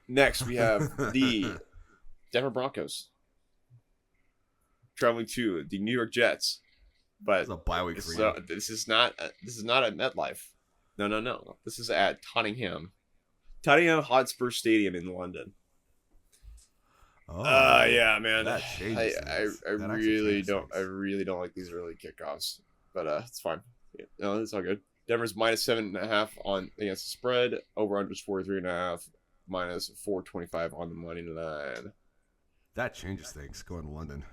Next, we have the Denver Broncos traveling to the New York Jets. But It's a bye week for this, you. this is not at MetLife. No. This is at Tottenham Hotspur Stadium in London. Oh, Yeah, man. that changes things. I That actually really changes don't. I things. really don't like these early kickoffs. But it's fine. Yeah, no, it's all good. Denver's minus 7.5 on against the spread. Over under 43.5. Minus 425 on the money line. That changes things going to London.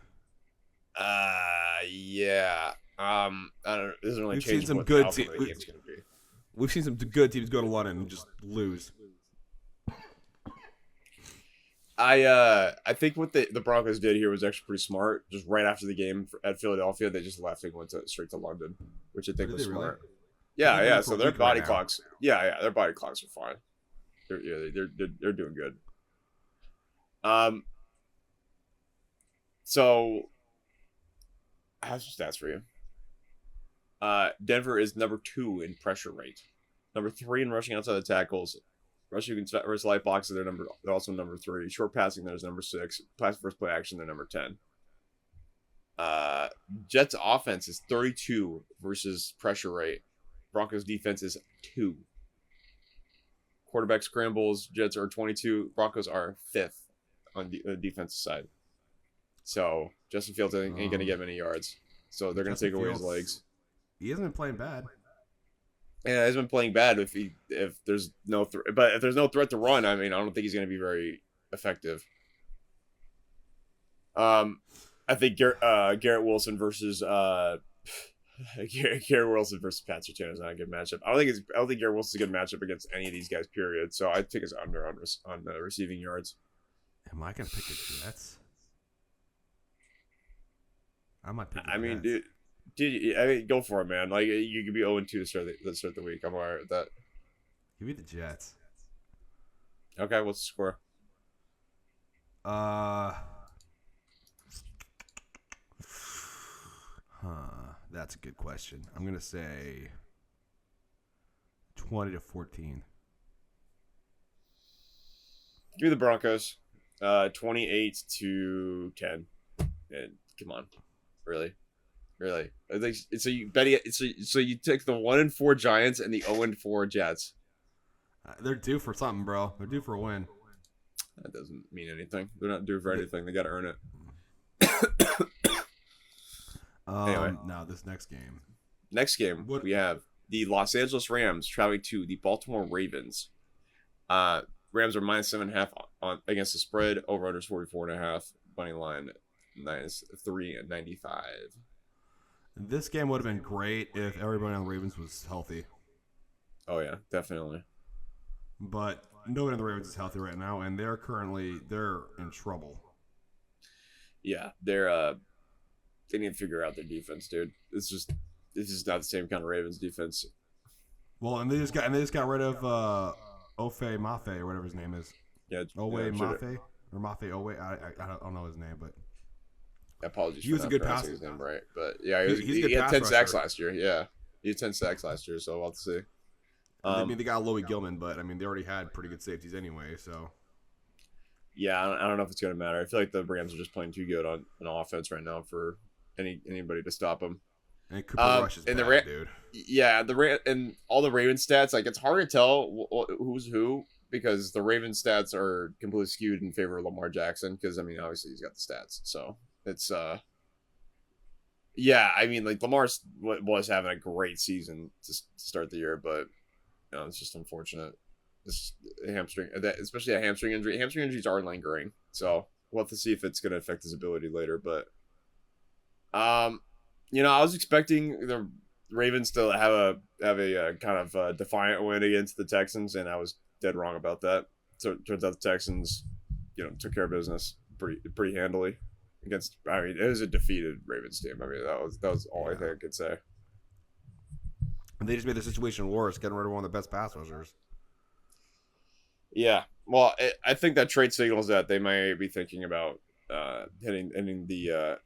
Yeah. I don't know. It doesn't really We've change seen some what good the outcome te- of the game's gonna be. We've seen some good teams go to London and just lose. I think what the Broncos did here was actually pretty smart. Just right after the game at Philadelphia, they just left and went straight to London, which I think Did was they really? smart. They've Yeah, been yeah. there for So a their week body right now. clocks, their body clocks are fine. They're doing good. So I have some stats for you. Denver is number 2 in pressure rate, number 3 in rushing outside the tackles. Rushing versus light boxes, they're also number 3. Short passing, there's number 6. Pass first play action, they're number 10. Jets offense is 32 versus pressure rate. Broncos defense is 2. Quarterback scrambles, Jets are 22. Broncos are 5th on the defensive side. So Justin Fields ain't going to get many yards. So they're going to take away his legs. He hasn't been playing bad. Yeah, he's been playing bad if there's no but if there's no threat to run, I mean, I don't think he's going to be very effective. I think Garrett Wilson versus Garrett Wilson versus Pat Surtain is not a good matchup. I don't think Garrett Wilson's a good matchup against any of these guys. Period. So I think it's under on receiving yards. Am I gonna pick the Jets? I might pick the I mean, Jets. dude, I mean, go for it, man. Like you could be 0-2 to start the week. I'm alright with that. Give me the Jets. Okay, what's the score? That's a good question. I'm gonna say 20-14. Give me the Broncos. 28-10. And come on, really. I think so. You bet it. So you take the 1-4 Giants and the 0-4 Jets. They're due for something, bro. They're due for a win. That doesn't mean anything. They're not due for anything. They got to earn it. Anyway. Now this next game. Next game, we have the Los Angeles Rams traveling to the Baltimore Ravens. Rams are minus 7.5 on against the spread. Over under 44.5. Money line minus 395. This game would have been great if everybody on the Ravens was healthy. Oh yeah, definitely. But nobody on the Ravens is healthy right now, and they're in trouble. Yeah, they need to figure out their defense, dude. This is not the same kind of Ravens defense. Well, and they just got rid of Ofe Mafe or whatever his name is. Yeah, Owe yeah, Mafe or Mafe Owe. I don't know his name, but apologies. He was for a not good pronouncing passer. his name right, but yeah, He's a he good had pass 10 rusher. sacks last year. Yeah, he had 10 sacks last year, so we'll have to see. I mean they got Louis Gilman, but I mean they already had pretty good safeties anyway. So Yeah, I don't know if it's going to matter. I feel like the Rams are just playing too good on offense right now for anybody to stop them. and Cooper Rush is and bad, dude. Yeah, and all the Ravens stats, like it's hard to tell who's who because the Ravens stats are completely skewed in favor of Lamar Jackson because I mean obviously he's got the stats, so it's yeah, I mean like Lamar was having a great season to start the year, but you know it's just unfortunate. This hamstring, especially a hamstring injury. Hamstring injuries are lingering, so we'll have to see if it's going to affect his ability later. But, you know, I was expecting the Ravens to have a kind of defiant win against the Texans, and I was dead wrong about that. So it turns out the Texans, you know, took care of business pretty handily against. I mean, it was a defeated Ravens team. I mean, that was all I think I could say. And they just made the situation worse, getting rid of one of the best pass rushers. Yeah, well, I think that trade signals that they may be thinking about hitting the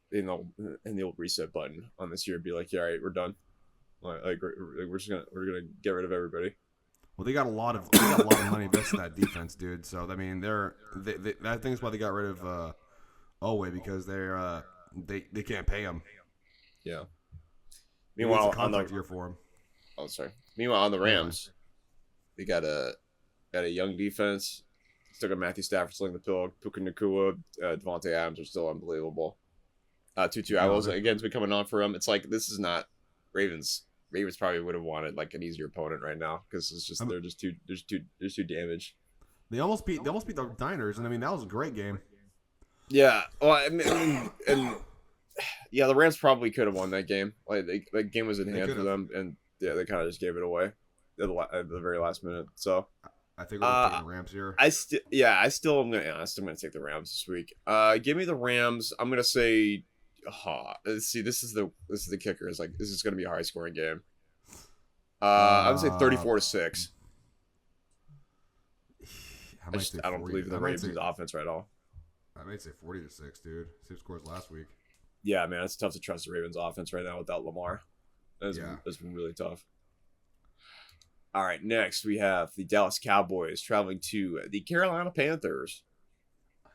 old reset button on this year. Be like, yeah, all right, we're done. Like we're gonna get rid of everybody. Well, Well, they got a lot of money invested in that defense, dude. So I mean, I think that's why they got rid of Owe, because they can't pay him. Yeah. Meanwhile, Meanwhile, a contract year for him. oh sorry. Meanwhile, on the Rams, they got a young defense. Still got Matthew Stafford slinging the pill. Puka Nacua, Devontae Adams are still unbelievable. Tutu Atwell's again's been coming on for him. It's like this is not Ravens. Ravens probably would have wanted like an easier opponent right now because it's just they're too damaged. They almost beat the Niners, and I mean that was a great game. Yeah, well, I mean, and yeah, the Rams probably could have won that game. Like that game was in hand for them, and yeah, they kind of just gave it away at the very last minute. So I think we're taking the Rams here. I'm gonna take the Rams this week. Give me the Rams. I'm gonna say. Let's see. This is the kicker. It's like this is going to be a high scoring game. I would say 34-6. I don't believe in the Ravens' offense right at all. I might say 40-6, dude. Same scores last week. Yeah, man, it's tough to trust the Ravens' offense right now without Lamar. That's really tough. All right, next we have the Dallas Cowboys traveling to the Carolina Panthers.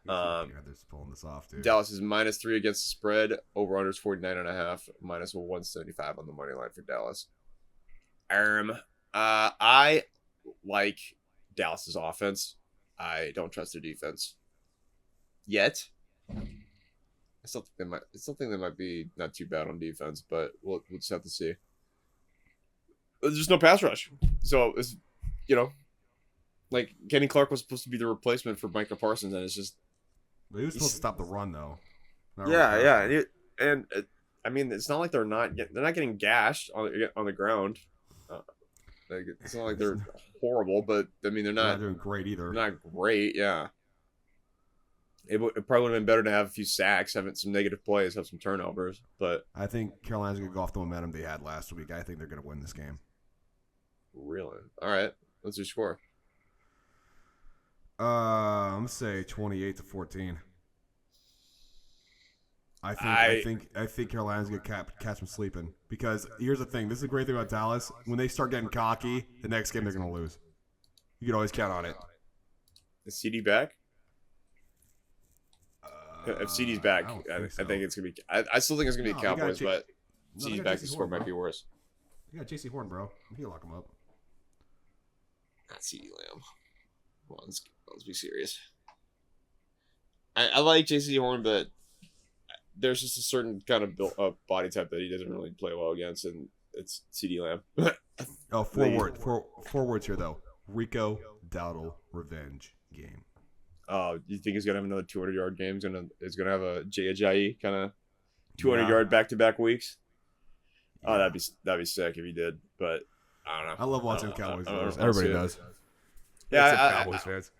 Panthers pulling this off, dude. Dallas is -3 against the spread. Over under is 49.5. -175 on the money line for Dallas. I like Dallas's offense. I don't trust their defense yet. I still think they might be not too bad on defense, but we'll just have to see. There's just no pass rush, so it's like Kenny Clark was supposed to be the replacement for Micah Parsons, and it's just. But he was supposed to stop the run, though. And I mean, it's not like they're not getting gashed on the ground. It's not like they're horrible, but I mean, they're not doing great either. They're not great, yeah. It probably would have been better to have a few sacks, have some negative plays, have some turnovers, but I think Carolina's gonna go off the momentum they had last week. I think they're gonna win this game. Really? All right. What's your score? I'm gonna say 28-14. I think Carolina's gonna catch them sleeping, because here's the thing. This is the great thing about Dallas. When they start getting cocky, the next game they're gonna lose. You can always count on it. Is CD back? If CD's back, I think it's gonna be. I still think it's gonna be Cowboys, but CD's back, the score might be worse. You got JC Horn, bro. He can lock him up. Not CD Lamb. Come on, let's be serious. I like JC Horn, but there's just a certain kind of body type that he doesn't really play well against, and it's CD Lamb. Four words here though. Rico Dowdle revenge game. You think he's gonna have another 200-yard game? Is gonna have a Jay Ajayi kind of 200-yard back-to-back weeks? Yeah. Oh, that'd be sick if he did. But I don't know. I love watching Cowboys. Everybody does. Yeah, Cowboys fans.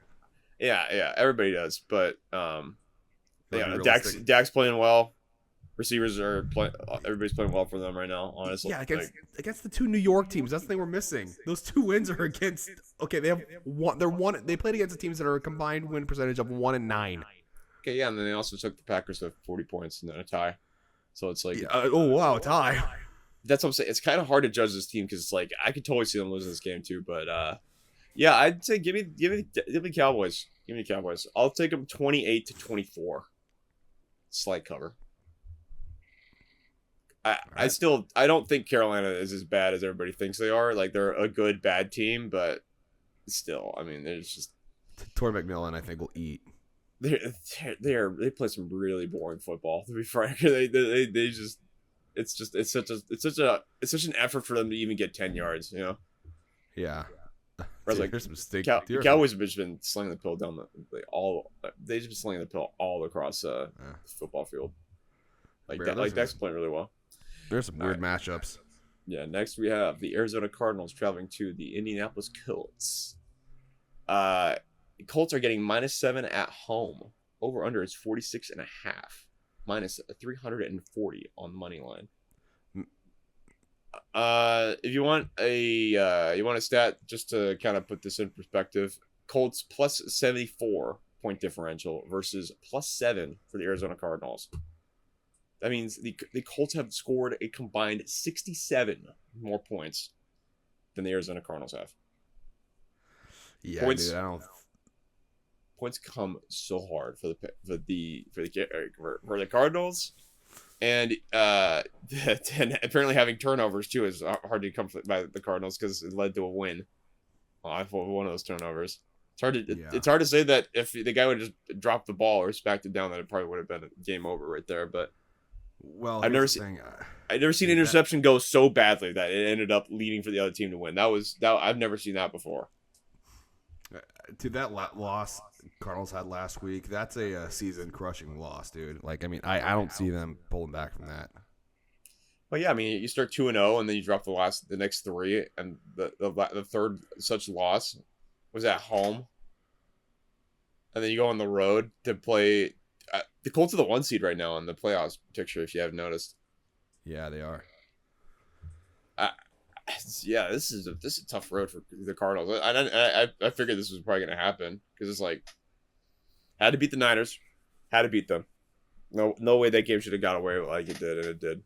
Yeah, everybody does. But Dak's playing well. Receivers are playing. Everybody's playing well for them right now. Honestly, yeah. Against the two New York teams, that's the thing we're missing. Those two wins are against. Okay, they have one. They played against the teams that are a combined win percentage of 1-9. Okay, yeah, and then they also took the Packers to 40 points and then a tie. So it's like, a tie. That's what I'm saying. It's kind of hard to judge this team because it's like I could totally see them losing this game too. But yeah, I'd say give me Cowboys. Give me Cowboys. I'll take them 28-24. Slight cover. I don't think Carolina is as bad as everybody thinks they are. Like they're a good bad team, but still, I mean, there's just Torrey McMillan, I think, will eat. They play some really boring football. To be frank, they just it's such an effort for them to even get 10 yards. You know. Yeah. Whereas like there's some stink. The Cowboys have just been slinging the pill down they've just been slinging the pill all across the football field. Like Dak's playing really well. There's some weird matchups. Yeah, next we have the Arizona Cardinals traveling to the Indianapolis Colts. Colts are getting -7 at home. Over under is 46.5. -340 on the money line. If you want a stat just to kind of put this in perspective, Colts +74 point differential versus +7 for the Arizona Cardinals. That means the Colts have scored a combined 67 more points than the Arizona Cardinals have. Yeah, Points dude. I don't. points come so hard for the Cardinals, and and apparently having turnovers too is hard to come by the Cardinals because it led to a win. Off one of those turnovers. It's hard to say that if the guy would just drop the ball or smacked it down, that it probably would have been a game over right there. But Well, I've here's never the seen thing. I've never seen an interception go so badly that it ended up leading for the other team to win. That I've never seen that before. Dude, that loss Cardinals had last week, that's a season-crushing loss, dude. Like, I mean, I don't see them pulling back from that. But yeah, I mean, you start 2-0 and then you drop the next three, and the third such loss was at home, and then you go on the road to play. The Colts are the 1 seed right now in the playoffs picture, if you haven't noticed. Yeah, they are. Yeah, this is a tough road for the Cardinals. I figured this was probably going to happen because it's like had to beat the Niners, had to beat them. No way that game should have got away like it did, and it did.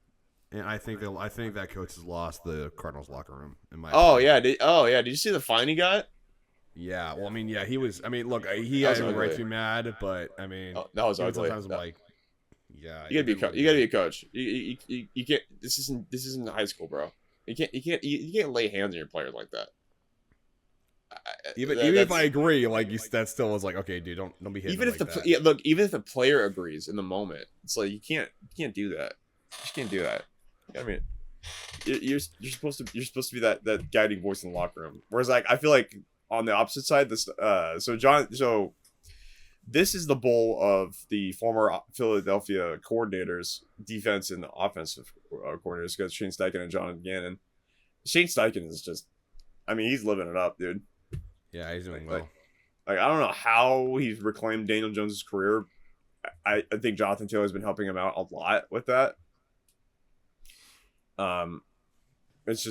And I think that coach has lost the Cardinals locker room. In my Oh opinion. yeah, did you see the fine he got? Yeah. Well, I mean, yeah, he was. I mean, look, he That had was every right ugly. to be mad, but I mean, That was even ugly. sometimes I'm like, yeah, You gotta be a coach. You can't. This isn't high school, bro. You can't lay hands on your players like that. Even if I agree, like that still was like, okay, dude, don't be hitting even him if like the that. look, even if the player agrees in the moment, it's like you can't do that. You just can't do that. I mean, you're supposed to be that guiding voice in the locker room. Whereas like I feel like on the opposite side, this this is the bowl of the former Philadelphia coordinators, defense and offensive coordinators, because Shane Steichen and John Gannon. Shane Steichen is just, I mean, he's living it up, dude. Yeah, he's doing well. Like I don't know how he's reclaimed Daniel Jones' career. I think Jonathan Taylor has been helping him out a lot with that. It's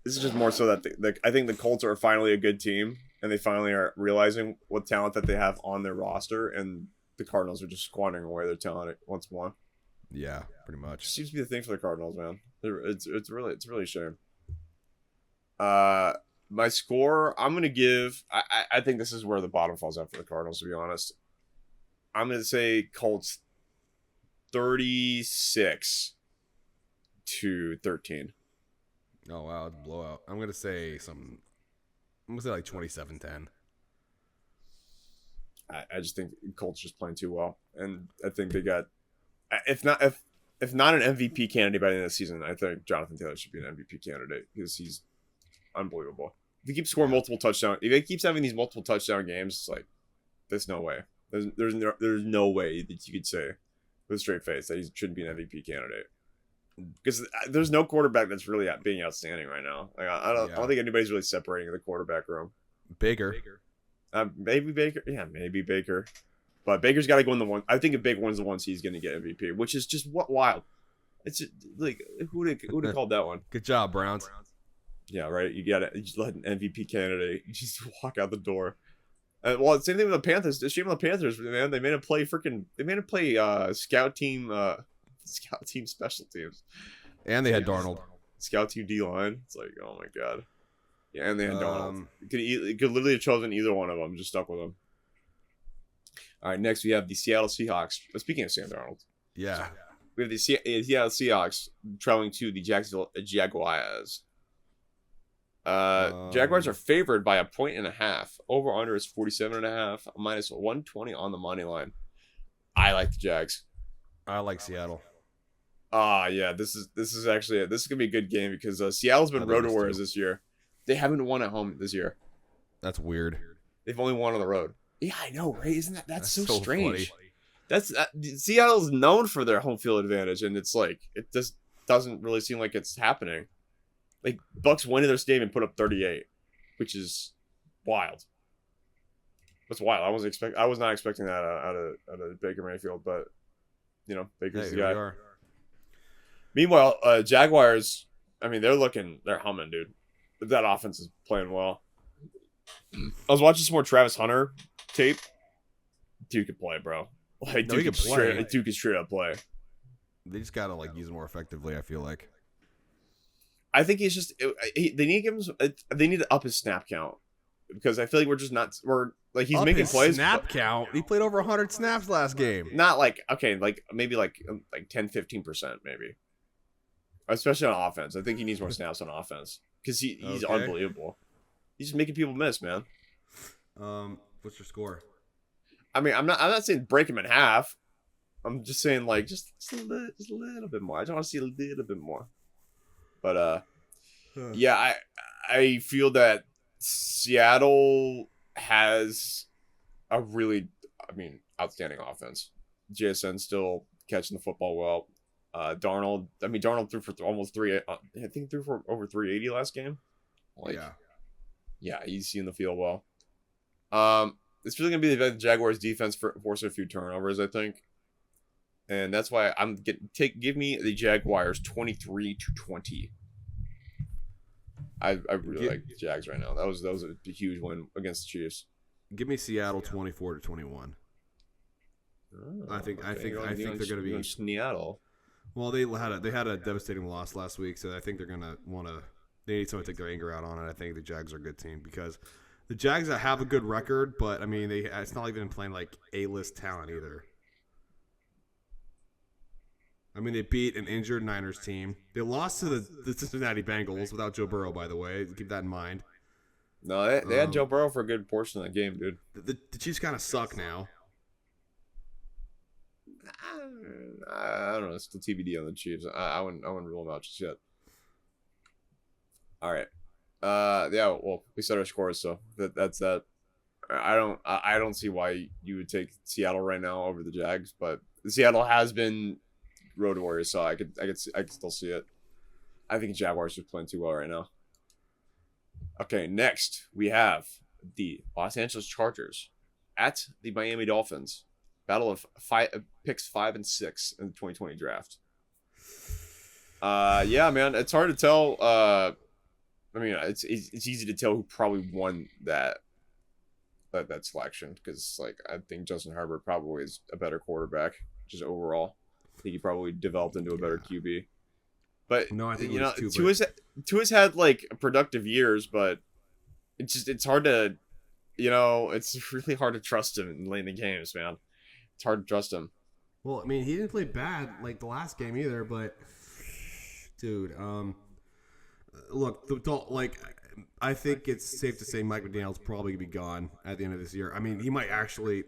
this is just more so that I think the Colts are finally a good team, and they finally are realizing what talent that they have on their roster, and the Cardinals are just squandering away their talent once more. Yeah, pretty much. It seems to be the thing for the Cardinals, man. It's really a shame. My score, I'm gonna give. I think this is where the bottom falls out for the Cardinals. To be honest, I'm gonna say Colts 36-13. Oh wow, it's a blowout. I'm gonna say like 27-10. I just think Colts just playing too well, and I think they got if not an MVP candidate by the end of the season, I think Jonathan Taylor should be an MVP candidate because he's unbelievable. If he keeps scoring multiple touchdowns, if he keeps having these multiple touchdown games, it's like there's no way. There's no way that you could say with a straight face that he shouldn't be an MVP candidate. Because there's no quarterback that's really being outstanding right now. Like I don't think anybody's really separating the quarterback room. Baker. Maybe Baker. Yeah, maybe Baker. But Baker's got to go in the one. I think if Baker wins the one, he's going to get MVP, which is just wild. It's just, like who would have called that one? Good job, Browns. Yeah, right. You got it. You just let an MVP candidate just walk out the door. Well, same thing with the Panthers. It's a shame on the Panthers, man. They made him play scout team special teams. And they had Darnold. Scout team D line. It's like, oh my god. Yeah, and they had Darnold. You could literally have chosen either one of them. Just stuck with them. All right, next we have the Seattle Seahawks. Speaking of Sam Darnold, Yeah. we have the Seattle Seahawks traveling to the Jacksonville Jaguars. Jaguars are favored by 1.5. Over under is 47.5. Minus 120 on the money line. I like the Jags. I like Seattle. Yeah. This is actually this is gonna be a good game because Seattle's been road warriors this year. They haven't won at home this year. That's weird. They've only won on the road. Yeah, I know, right? Isn't that's so strange? Funny. Seattle's known for their home field advantage, and it's like it just doesn't really seem like it's happening. Like Bucks went to their stadium and put up 38, which is wild. That's wild. I was not expecting that out of Baker Mayfield, but you know, Baker's the guy. Meanwhile, Jaguars, I mean, they're humming, dude. That offense is playing well. I was watching some more Travis Hunter tape. Dude could play, bro. Like, Dude could straight up play. They just gotta use him more effectively, I feel like. I think he's just they need to give him. They need to up his snap count. because I feel like we're like he's Up making his plays. snap count. He played over 100 snaps last game. Not like okay, like maybe like 10-15% maybe. Especially on offense. I think he needs more snaps on offense because he's Okay. unbelievable. He's just making people miss, man. What's your score? I mean, I'm not saying break him in half. I'm just saying like just a little bit more. I just want to see a little bit more. But yeah, I feel that Seattle has a really, outstanding offense. JSN still catching the football well. Darnold threw for almost threw for over 380 last game. Yeah, he's seeing the field well. It's really gonna be the Jaguars defense force a few turnovers, I think, and that's why give me the Jaguars 23-20. I really like the Jags right now. That was a huge win against the Chiefs. Give me Seattle 24-21. Oh, I think they're going to be Seattle. Well, they had a devastating loss last week, so I think they're going to they need someone to take their anger out on it. I think the Jags are a good team because the Jags have a good record, but I mean it's not like they've been playing like A-list talent either. I mean, they beat an injured Niners team. They lost to the Cincinnati Bengals without Joe Burrow, by the way. Keep that in mind. No, they had Joe Burrow for a good portion of that game, dude. The Chiefs kind of suck now. I don't know. It's still TBD on the Chiefs. I wouldn't rule them out just yet. All right. Yeah. Well, we set our scores, so that's that. I don't see why you would take Seattle right now over the Jags, but Seattle has been Road Warriors, so I could still see it. I think Jaguars are playing too well right now. Okay, next we have the Los Angeles Chargers at the Miami Dolphins. Battle of picks 5 and 6 in the 2020 draft. Yeah, man, it's hard to tell. It's easy to tell who probably won that selection because like I think Justin Herbert probably is a better quarterback just overall. I think he probably developed into a better QB. But no, I think Tua's had like productive years, but it's hard to, it's really hard to trust him in late in the games, man. It's hard to trust him. Well, I mean, he didn't play bad like the last game either, but dude, look, I think it's safe to say Mike McDaniel's probably gonna be gone at the end of this year. I mean, he might actually.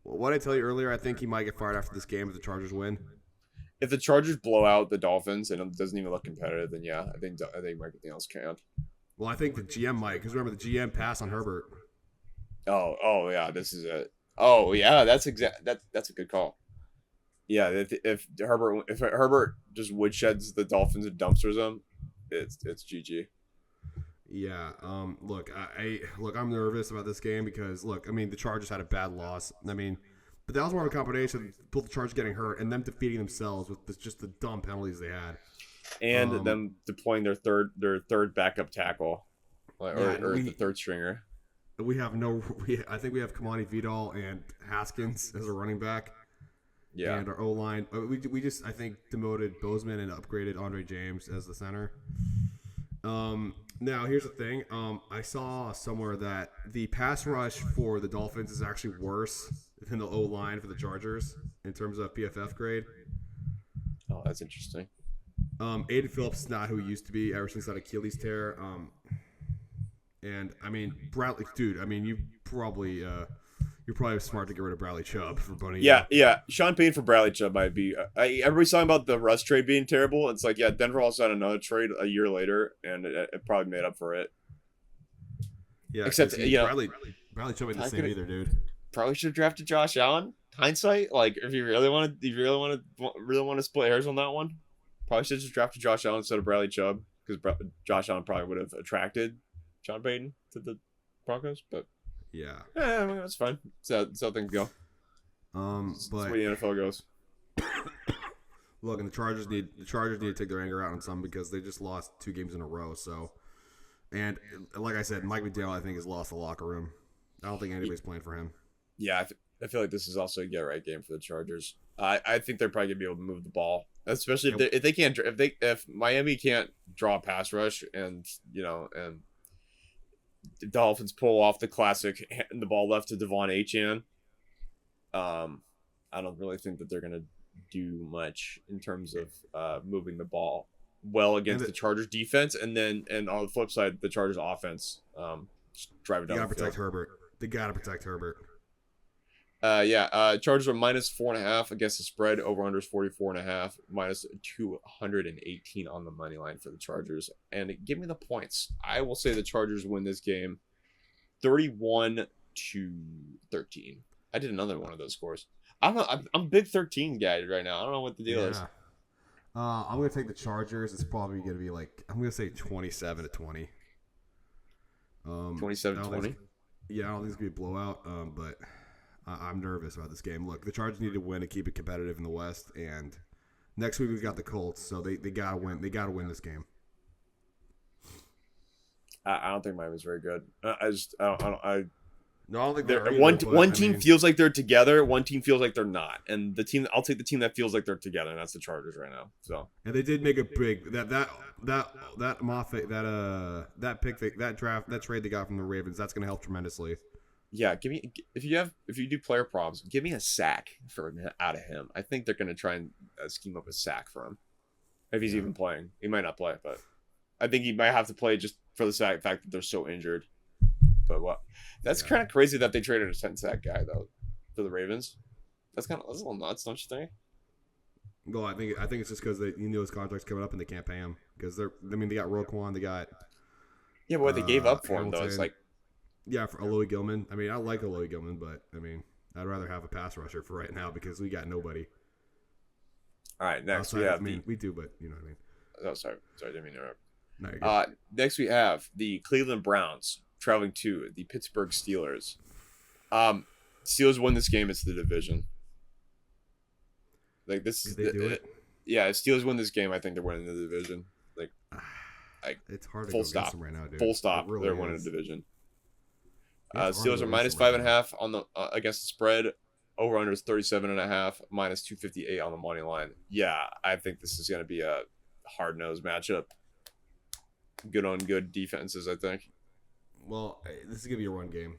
What I tell you earlier, I think he might get fired after this game if the Chargers win. If the Chargers blow out the Dolphins and it doesn't even look competitive, then yeah, I think Mike McDaniel's can. Well, I think the GM might, because remember the GM passed on Herbert. Oh yeah, this is it. Oh yeah, that's a good call. Yeah, if Herbert just woodsheds the Dolphins and dumpsters them, it's GG. Yeah. Look, I'm nervous about this game because the Chargers had a bad loss. But that was more of a combination of both the Chargers getting hurt and them defeating themselves with just the dumb penalties they had, and them deploying their third backup tackle, or the third stringer. I think we have Kamani Vidal and Haskins as a running back. Yeah. And our O-line, we just I think demoted Bozeman and upgraded Andre James as the center. Now here's the thing. I saw somewhere that the pass rush for the Dolphins is actually worse than the O-line for the Chargers in terms of PFF grade. Oh, that's interesting. Aiden Phillips is not who he used to be ever since that Achilles tear. And Bradley, dude. You're probably smart to get rid of Bradley Chubb for Bunny. Yeah. Sean Payton for Bradley Chubb might be. Everybody's talking about the Russ trade being terrible. It's like, yeah, Denver also had another trade a year later, and it probably made up for it. Yeah, except Bradley Chubb ain't the same either, dude. Probably should have drafted Josh Allen. Hindsight, like if you really want to split hairs on that one, probably should have just drafted Josh Allen instead of Bradley Chubb because Josh Allen probably would have attracted Sean Payton to the Broncos, but. Yeah, that's fine. That's how things go. That's the way the NFL goes. Look, and the Chargers need to take their anger out on some because they just lost 2 games in a row. So, and like I said, Mike McDaniel I think has lost the locker room. I don't think anybody's playing for him. Yeah, I feel like this is also a get right game for the Chargers. I think they're probably gonna be able to move the ball, especially if Miami can't draw a pass rush and the Dolphins pull off the classic hand the ball left to Devon Achane. I don't really think that they're gonna do much in terms of moving the ball well against the Chargers defense, and on the flip side, the Chargers offense just drive it down. They gotta the protect field. Herbert. They gotta protect Herbert. Chargers are minus 4.5 against the spread. Over under is 44.5. Minus 218 on the money line for the Chargers. And give me the points. I will say the Chargers win this game, 31-13. I did another one of those scores. I don't know. I'm a big 13 guy right now. I don't know what the deal is. I'm gonna take the Chargers. It's probably gonna be I'm gonna say 27-20. 27-20. Yeah, I don't think it's gonna be a blowout. But I'm nervous about this game. Look, the Chargers need to win to keep it competitive in the West, and next week we've got the Colts, so they gotta win. They gotta win this game. I don't think Miami's very good. No, I don't think they're they're one team feels like they're together. One team feels like they're not, and I'll take the team that feels like they're together, and that's the Chargers right now. So, and they did make a big that Moffett that trade they got from the Ravens. That's gonna help tremendously. Yeah, give me if you do player props, give me a sack out of him. I think they're gonna try and scheme up a sack for him if he's even playing. He might not play, but I think he might have to play just for the fact that they're so injured. But that's kind of crazy that they traded a 10-sack guy though for the Ravens. That's a little nuts, don't you think? Well, I think it's just because his contract's coming up and they can't pay him because they got Roquan, they got but what they gave up for him Hamilton. though, it's like for Aloy Gilman. I mean, I like Aloy Gilman, but I mean, I'd rather have a pass rusher for right now because we got nobody. All right, next we have we do, but you know what I mean. Oh, sorry, didn't mean to interrupt. No, you're good. Next we have the Cleveland Browns traveling to the Pittsburgh Steelers. Steelers win this game. It's the division. Like this. Did they do it? Yeah, if Steelers win this game, I think they're winning the division. It's hard to full go stop against them right now, dude. Full stop. Really They're winning the division. Steelers Steelers are minus 5.5 on the against the spread. Over under is 37.5. Minus 258 on the money line. Yeah, I think this is going to be a hard nosed matchup. Good on good defenses, I think. Well, this is gonna be a run game.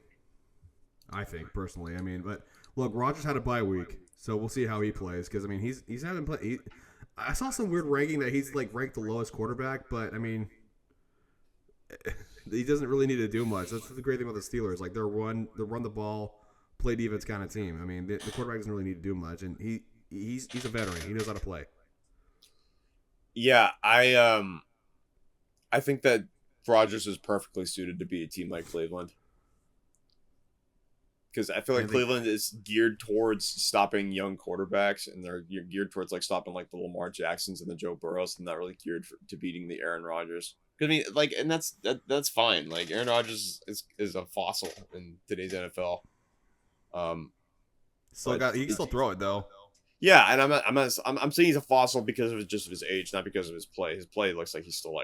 I think personally. I mean, but look, Rodgers had a bye week, so we'll see how he plays. Because I mean, he's having play. I saw some weird ranking that he's ranked the lowest quarterback, but I mean, he doesn't really need to do much. That's the great thing about the Steelers. They're run the ball, play defense kind of team. I mean, the quarterback doesn't really need to do much, and he's a veteran. He knows how to play. Yeah, I think that Rodgers is perfectly suited to be a team like Cleveland. Because I feel like Cleveland is geared towards stopping young quarterbacks, and they're geared towards stopping the Lamar Jacksons and the Joe Burrows, and not really geared to beating the Aaron Rodgers. I mean, and that's fine. Aaron Rodgers is a fossil in today's NFL. He can still throw it though. Yeah, and I'm saying he's a fossil because of his age, not because of his play. His play looks like he's still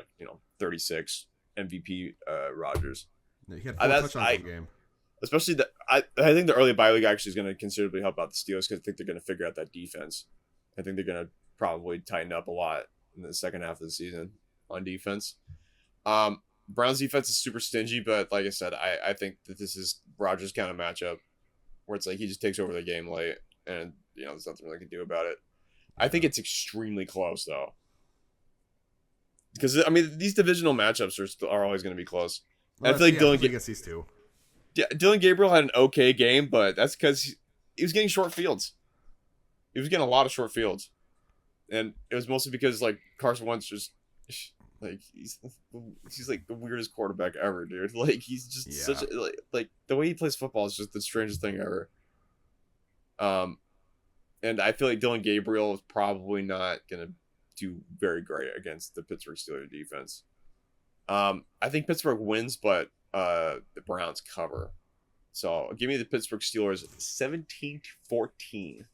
36 MVP Rodgers. Yeah, he had 4 touchdowns in the game. Especially I think the early bye week actually is going to considerably help out the Steelers because I think they're going to figure out that defense. I think they're going to probably tighten up a lot in the second half of the season on defense. Browns defense is super stingy, but like I said, I think that this is Rodgers kind of matchup where it's he just takes over the game late and there's nothing really can do about it. I think it's extremely close though. Because I mean these divisional matchups are always going to be close. Well, I feel like Dylan against these two. Yeah, Dylan Gabriel had an okay game, but that's because he was getting short fields. He was getting a lot of short fields, and it was mostly because Carson Wentz just he's the weirdest quarterback ever, dude. He's just such a, the way he plays football is just the strangest thing ever. And I feel like Dylan Gabriel is probably not gonna do very great against the Pittsburgh Steelers defense. I think Pittsburgh wins, but the Browns cover. So give me the Pittsburgh Steelers 17-14.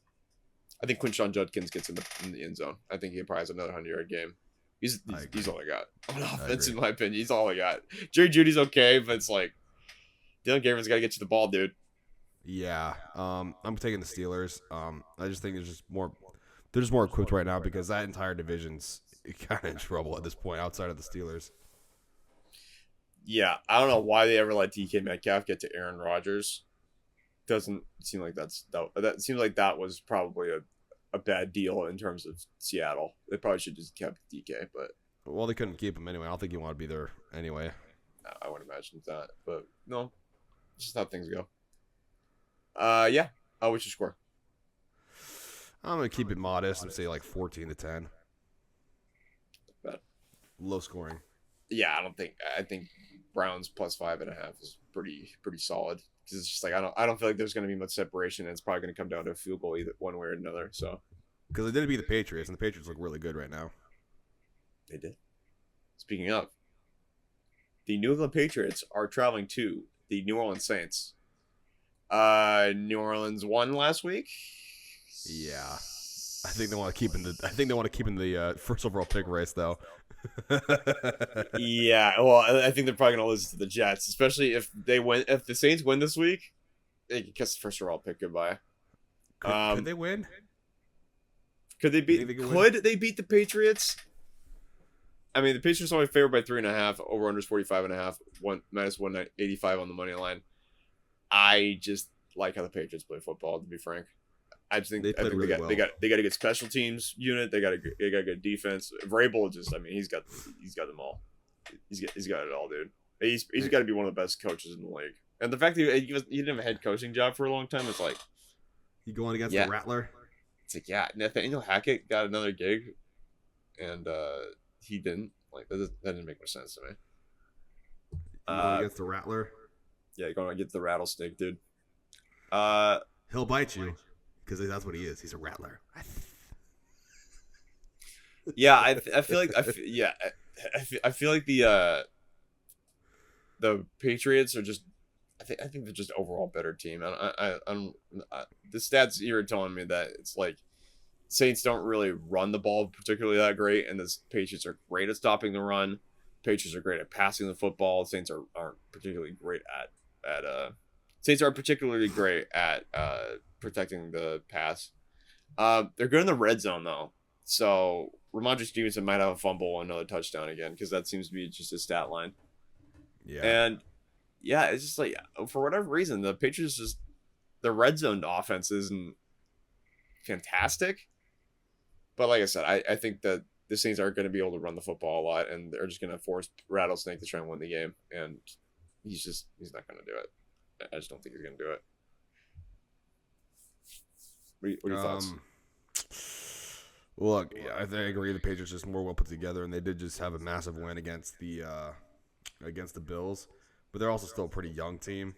I think Quinshon Judkins gets in the end zone. I think he probably has another 100-yard game. He's all I got on offense, in my opinion. He's all I got. Jerry Judy's okay, but it's Dylan Gabriel's got to get you the ball, dude. Yeah, I'm taking the Steelers. I just think they're just more equipped right now because that entire division's kind of in trouble at this point outside of the Steelers. Yeah, I don't know why they ever let DK Metcalf get to Aaron Rodgers. Doesn't seem like that seems like that was probably a bad deal in terms of Seattle. They probably should just kept DK, but Well, they couldn't keep him anyway. I don't think he wanted to be there anyway. I would imagine that. But no, it's just how things go. Yeah. What's your score? I'm gonna keep it modest and say like 14-10. But Low scoring. yeah, I think Browns plus 5.5 is pretty solid. Because it's just like I don't feel like there's going to be much separation, and it's probably going to come down to a field goal either one way or another. So Because they did beat the Patriots, and the Patriots look really good right now. they did. Speaking of, the New England Patriots are traveling to the New Orleans Saints. New Orleans won last week. Yeah. I think they want to keep in the first overall pick race though. Yeah, well, I think they're probably going to lose to the Jets, especially if they win. If the Saints win this week, they can kiss the first overall pick goodbye. Could they win? Could they beat? They Could they beat the Patriots? I mean, the Patriots are only favored by 3.5. Over under 45.5. Minus 185 on the money line. I just like how the Patriots play football. To be frank, I just think They played really they got a good special teams unit. They got a good defense. Vrabel just, I mean, he's got them all. He's got it all, dude. He's got to be one of the best coaches in the league. And the fact that he didn't have a head coaching job for a long time, it's like You going against Yeah. the Rattler? it's like yeah, Nathaniel Hackett got another gig, and he didn't. Like that didn't make much sense to me. You going against the Rattler? Yeah, going to get the rattlesnake, dude. He'll bite you because that's what he is. He's a Rattler. Yeah, I feel like I feel like the Patriots are just I think they're just overall better team. The stats here are telling me that it's like Saints don't really run the ball particularly that great, and the Patriots are great at stopping the run. Patriots are great at passing the football. Saints aren't particularly great at protecting the pass. They're good in the red zone though. So Ramondre Stevenson might have a fumble, another touchdown again, because that seems to be just a stat line. Yeah. And yeah, it's just like for whatever reason, the Patriots just the red zone offense isn't fantastic. But like I said, I think that the Saints aren't going to be able to run the football a lot, and they're just going to force Rattlesnake to try and win the game. And he's not going to do it. I just don't think he's going to do it. What are your thoughts? Look, yeah, I agree. The Patriots just more well put together, and they did just have a massive win against the Bills, but they're also still a pretty young team.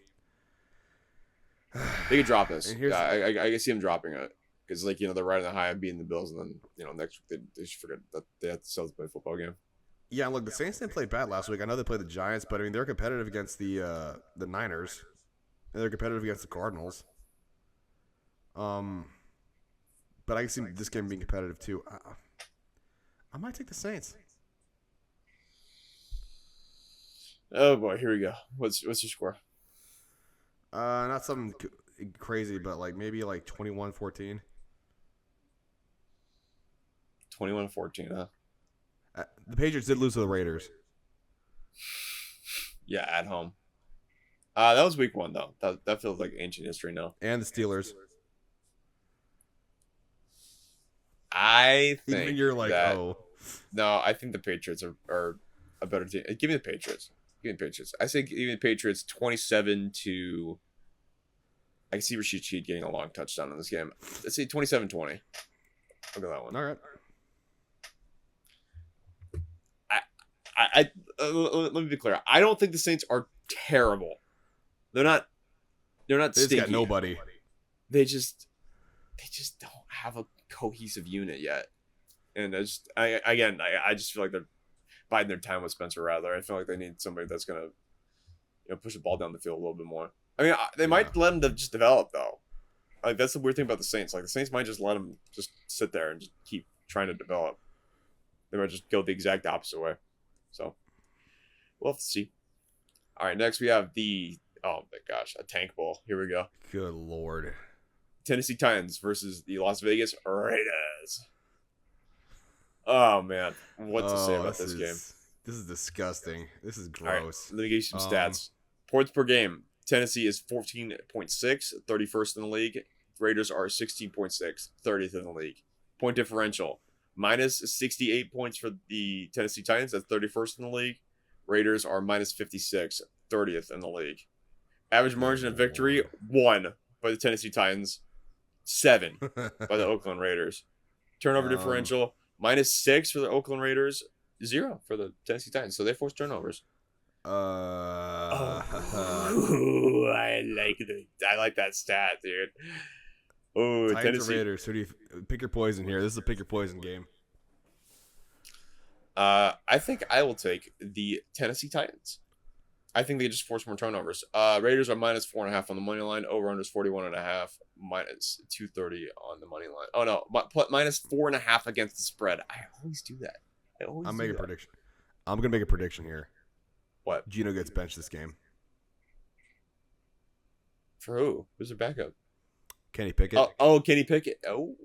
They could drop this. And here's- Yeah, I can see them dropping it because, like, they're riding the high of beating the Bills, and then next week they should forget that they have to sell to play a football game. Yeah, look, the Saints didn't play bad last week. I know they played the Giants, but I mean they're competitive against the Niners, and they're competitive against the Cardinals. But I can see this game being competitive too. I might take the Saints. Oh boy, here we go. What's your score? Not something crazy, but like maybe like 21-14. 21-14, huh? The Patriots did lose to the Raiders. Yeah, at home. That was week 1 though. That feels like ancient history now. And the Steelers. I think Even you're like, no, I think the Patriots are a better team. Give me the Patriots. I say give me the Patriots 27 to. I can see Rashid Shaheed getting a long touchdown in this game. Let's say 27-20. Look at that one. All right. Let me be clear. I don't think the Saints are terrible. They're not They just stinky. got nobody. They just don't have a cohesive unit yet. And I just feel like they're biding their time with Spencer Rattler. I feel like they need somebody that's gonna push the ball down the field a little bit more. I mean, they might let him just develop though. Like that's the weird thing about the Saints. Like the Saints might just let him just sit there and just keep trying to develop. They might just go the exact opposite way. So we'll have to see. All right, next we have oh my gosh, a tank bowl. Here we go. Good Lord. Tennessee Titans versus the Las Vegas Raiders. Oh man, what to say about this game? This is disgusting. This is All right, gross. let me give you some stats. Points per game. Tennessee is 14.6, 31st in the league. Raiders are 16.6, 30th in the league. Point differential. Minus 68 points for the Tennessee Titans. That's 31st in the league. Raiders are minus 56, 30th in the league. Average margin of victory, 1 by the Tennessee Titans. 7 by the Oakland Raiders. Turnover differential, minus 6 for the Oakland Raiders. 0 for the Tennessee Titans. So they forced turnovers. I like that stat, dude. Oh, Titans or Raiders. Who do you pick your poison here? This is a pick your poison game. I think I will take the Tennessee Titans. I think they just force more turnovers. Raiders are minus 4.5 on the money line. Over under is 41.5. Minus 230 on the money line. Oh no, minus 4.5 against the spread. I always do that. I'm making a prediction. I'm gonna make a prediction here. What? Gino gets benched this game. For who? Who's their backup? Kenny Pickett. Kenny Pickett. Oh.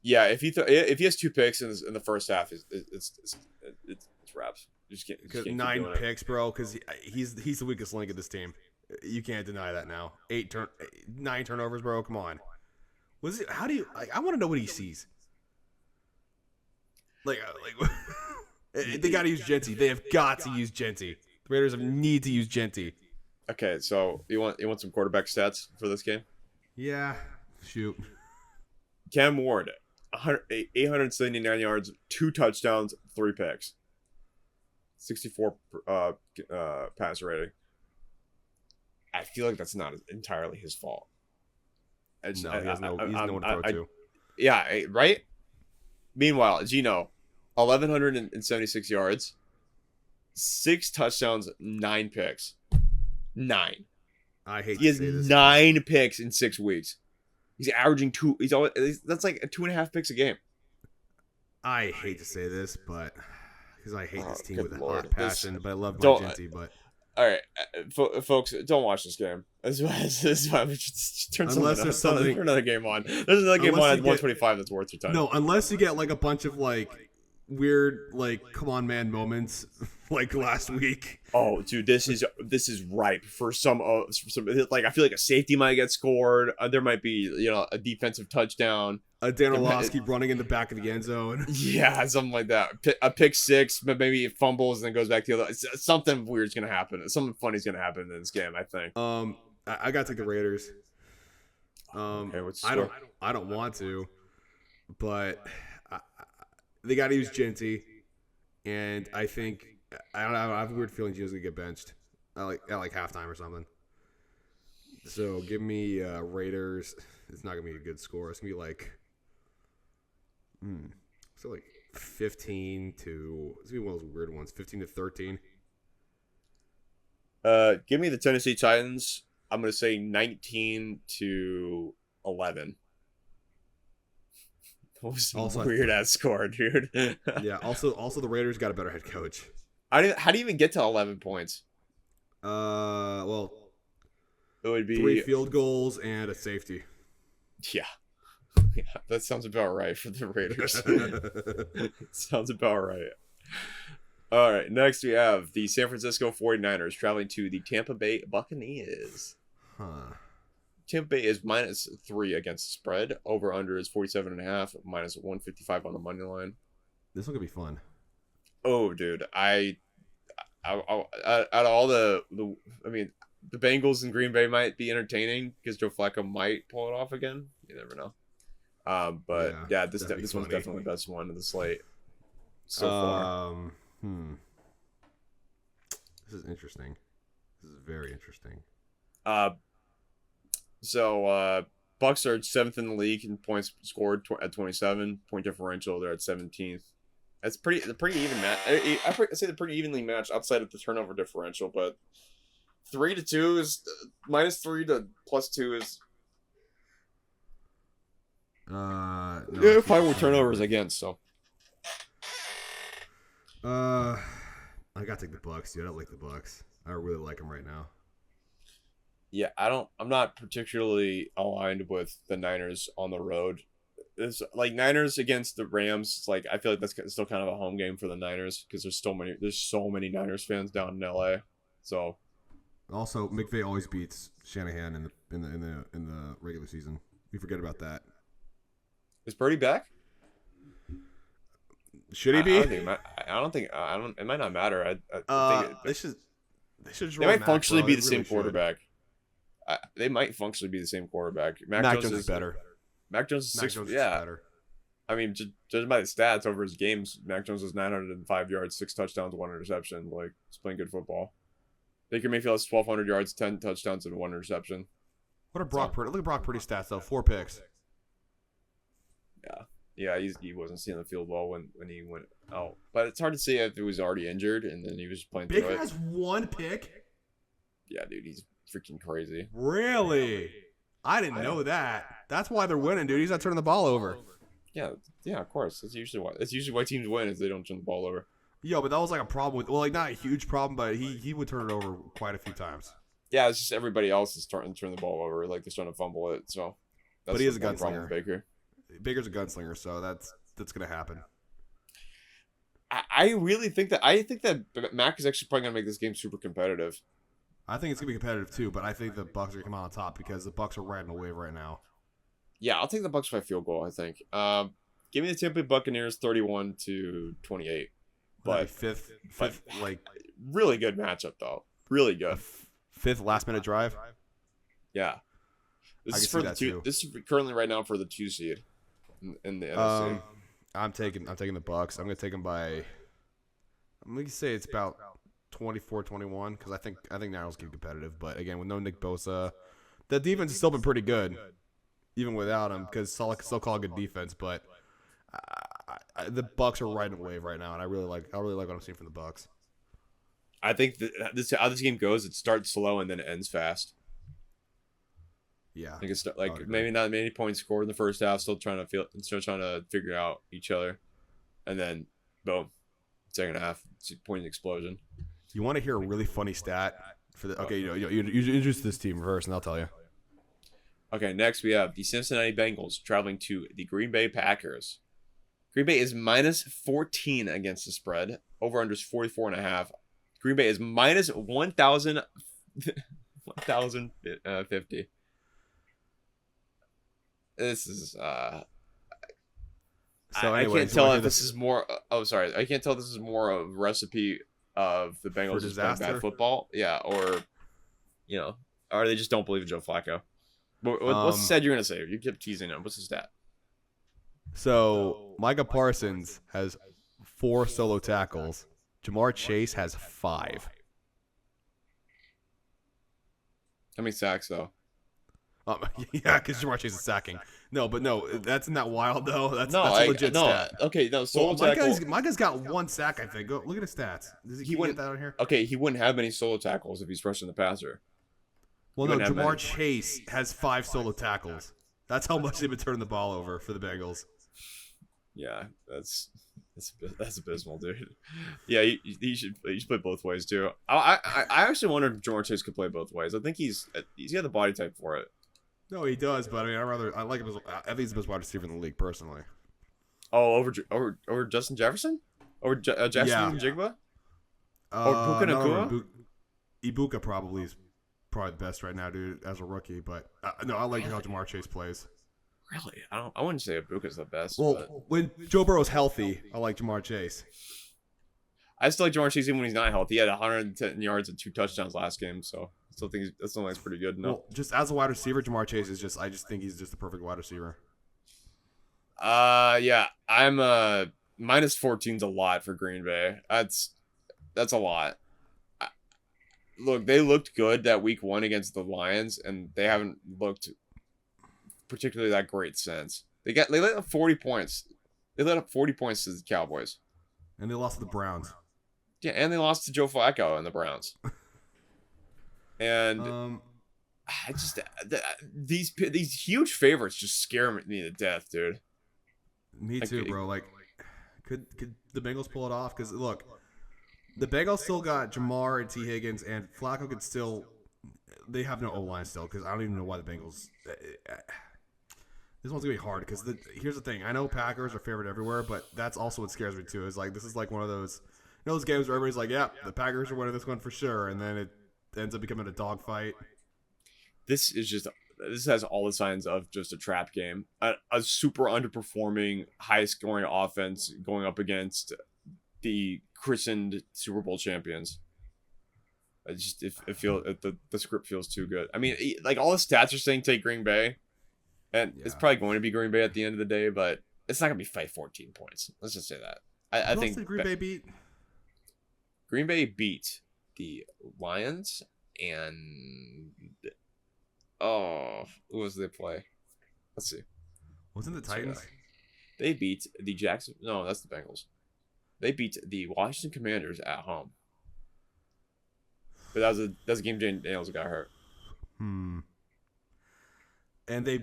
Yeah, if he has 2 picks in the first half, it's wraps. You just can't 9 picks, bro. Because he's the weakest link of this team. You can't deny that now. 9 turnovers, bro. Come on. Was it? How do you? I want to know what he sees. Like they got to use Genty. They have got to use Genty. The Raiders need to use Genty. Okay, so you want some quarterback stats for this game? Yeah, shoot. Cam Ward, 879 yards, 2 touchdowns, 3 picks, 64 passer rating. I feel like that's not entirely his fault. He's no one to throw to. Yeah, right. Meanwhile, Gino, 1,176 yards, 6 touchdowns, 9 picks. 9. I hate. He has 9 picks in 6 weeks. He's averaging 2. That's like 2.5 picks a game. I hate to say this, but because I hate this team with a Lord. hot passion, but I love my Genty. But all right, folks, don't watch this game. This is why we should turn another game on. There's another game on at 125 that's worth your time. No, unless you get like a bunch of like weird like come on man moments like last week. Oh, dude, this is ripe for some like I feel like a safety might get scored. There might be a defensive touchdown. A Dan Orlovsky running in the back of the end zone. Yeah, something like that. A pick 6, but maybe it fumbles and then goes back to the other. Something weird's gonna happen. Something funny's gonna happen in this game, I think. I gotta take the Raiders. Okay, what's I don't want to, but they gotta use Genty, and I think I don't know. I have a weird feeling Gino's gonna get benched at like halftime or something. So give me Raiders. It's not gonna be a good score. It's gonna be like. So like 15 to. It's gonna be one of those weird ones. 15 to 13. Give me the Tennessee Titans. I'm gonna say 19 to 11. That was a weird ass score, dude. Yeah. Also, the Raiders got a better head coach. How do you even get to 11 points? Well, it would be 3 field goals and a safety. Yeah, that sounds about right for the Raiders. Sounds about right. All right, next we have the San Francisco 49ers traveling to the Tampa Bay Buccaneers. Tampa Bay is minus 3 against the spread. Over under is 47.5, minus 155 on the money line. This one could be fun. Oh, dude, I out of all the Bengals and Green Bay might be entertaining because Joe Flacco might pull it off again. You never know. But this one's definitely the best one of the slate so far. This is interesting. This is very interesting. So Bucks are 7th in the league in points scored at 27. Point differential, they're at 17th. It's pretty even match. I say they're pretty evenly matched outside of the turnover differential, but 3 to 2 is minus 3 to plus 2 is. No, 5 more turnovers against. So. I gotta take the Bucks, dude. I don't like the Bucks. I really like them right now. Yeah, I'm not particularly aligned with the Niners on the road. it's like Niners against the Rams. It's like I feel like that's still kind of a home game for the Niners because there's so many Niners fans down in LA. So Also, McVay always beats Shanahan in the regular season. We forget about that. is Purdy back? Should he be? I don't. It might not matter. I think they should just they roll might Mac, functionally bro. be They the really same should. quarterback. They might functionally be the same quarterback. Mac Jones is better. Mac Jones is Mac six. Jones is Yeah, better. I mean, judging by the stats over his games, Mac Jones has 905 yards, 6 touchdowns, 1 interception. Like, he's playing good football. Baker Mayfield has 1,200 yards, 10 touchdowns, and 1 interception. What are Brock Purdy? Look at Brock Purdy's stats though. 4 picks. Yeah, he wasn't seeing the field well when he went out. But it's hard to say if he was already injured and then he was just playing through Baker it. has 1 pick. Yeah, dude, he's freaking crazy. Really? I didn't know that. That's why they're winning, dude. He's not turning the ball over. Yeah, of course. That's usually why teams win is they don't turn the ball over. Yo, but that was like a problem with, well, like not a huge problem, but he would turn it over quite a few times. Yeah, it's just everybody else is starting to turn the ball over, like they're starting to fumble it. So, But he is a the problem gunslinger. with Baker. Baker's a gunslinger, so that's gonna happen. I really think that Mac is actually probably gonna make this game super competitive. I think it's gonna be competitive too, but I think the Bucks are gonna come out on top because the Bucks are riding a wave right now. Yeah, I'll take the Bucks by field goal. I think. Give me the Tampa Bay Buccaneers 31-28. But fifth, like really good matchup though. Really good. Fifth last minute drive. Yeah. I This can is see for the that two. too. This is currently right now for the 2 seed in the NFC. I'm taking the Bucks. I'm gonna take them by. I'm gonna say it's about 24-21 because I think Niners can be competitive. But again, with no Nick Bosa, the defense has still been pretty good, even without him. Because still call a good defense, but the Bucks are riding a wave right now, and I really like what I'm seeing from the Bucks. I think how this game goes. It starts slow and then it ends fast. Yeah, I think it's maybe not many points scored in the first half. Still trying to figure out each other, and then boom, second half, it's a point explosion. You want to hear a really funny stat for the? Okay, you introduce this team first, and I'll tell you. Okay, next we have the Cincinnati Bengals traveling to the Green Bay Packers. Green Bay is minus 14 against the spread. Over under is 44.5. Green Bay is minus 1,050. This is So I anyways, can't tell if this is more. Oh, sorry. I can't tell if this is more a recipe of the Bengals just playing bad football. Yeah, or or they just don't believe in Joe Flacco. What's the stat you're gonna say? You kept teasing him. What's the stat? So Micah Parsons has 4 solo tackles. Jamar Chase has 5. How many sacks though? Yeah, because Jamar Chase is sacking. No, that's not wild though. That's a legit no. stat. Okay, no solo tackle. Micah's got 1 sack, I think. Go look at his stats. Does he get that on here? Okay, he wouldn't have many solo tackles if he's rushing the passer. Well, no, Jamar Chase has 5 solo tackles. That's how much they've been turning the ball over for the Bengals. Yeah, that's abysmal, dude. Yeah, he should play both ways too. I actually wonder if Jamar Chase could play both ways. I think he's got the body type for it. No, he does, but I mean, I like him. I think he's the best wide receiver in the league, personally. Oh, over Justin Jefferson, over Jackson Jigba, or Puka Nacua. Ibuka probably is the best right now, dude, as a rookie. But no, I like how Jamar Chase plays. Really, I wouldn't say Ibuka's the best. Well, but when Joe Burrow's healthy, I like Jamar Chase. I still like Jamar Chase even when he's not healthy. He had 110 yards and 2 touchdowns last game, so I still think that's pretty good. No, well, just as a wide receiver, Jamar Chase is I just think he's just the perfect wide receiver. Yeah, I'm minus 14's a lot for Green Bay. That's a lot. Look, they looked good that week 1 against the Lions, and they haven't looked particularly that great since. They let up 40 points. They let up 40 points to the Cowboys. And they lost to the Browns. Yeah, and they lost to Joe Flacco and the Browns. And I just these huge favorites just scare me to death, dude. Me too, bro. Like, could the Bengals pull it off? Because look, the Bengals still got Jamar and T. Higgins, and Flacco could still. They have no O-line still because I don't even know why the Bengals. This one's gonna be hard because here's the thing. I know Packers are favored everywhere, but that's also what scares me too. Is like this is like one of those, those games where everybody's like, "Yeah, the Packers are winning this one for sure," and then it ends up becoming a dogfight. This has all the signs of just a trap game. A super underperforming, high scoring offense going up against the christened Super Bowl champions. The script feels too good. I mean, like all the stats are saying take Green Bay, and it's probably going to be Green Bay at the end of the day, but it's not going to be 14 points. Let's just say that. I think did Green Bay beat? Green Bay beat the Lions and who was they play? Let's see. Wasn't the Titans? They beat the Jackson. No, that's the Bengals. They beat the Washington Commanders at home. But that was a game Jane Daniels got hurt. And they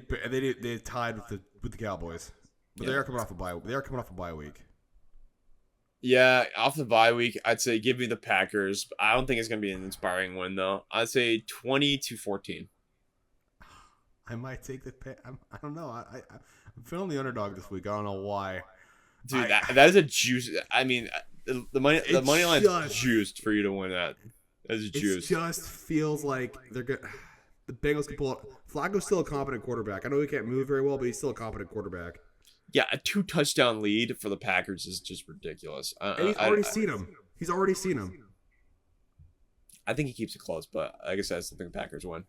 tied with the Cowboys, but they are coming off a bye. They are coming off a bye week. Yeah, off the bye week, I'd say give me the Packers. I don't think it's gonna be an inspiring win though. I'd say 20-14. I might take the. I don't know. I'm feeling the underdog this week. I don't know why. Dude, that is a juice. I mean, the money line's juiced for you to win that. That's juice. It just feels like they're good. The Bengals can pull it. Flacco's still a competent quarterback. I know he can't move very well, but he's still a competent quarterback. Yeah, a 2-touchdown lead for the Packers is just ridiculous. And he's already seen him. He's already seen him. I think he keeps it close, but like I said, I still think the Packers win.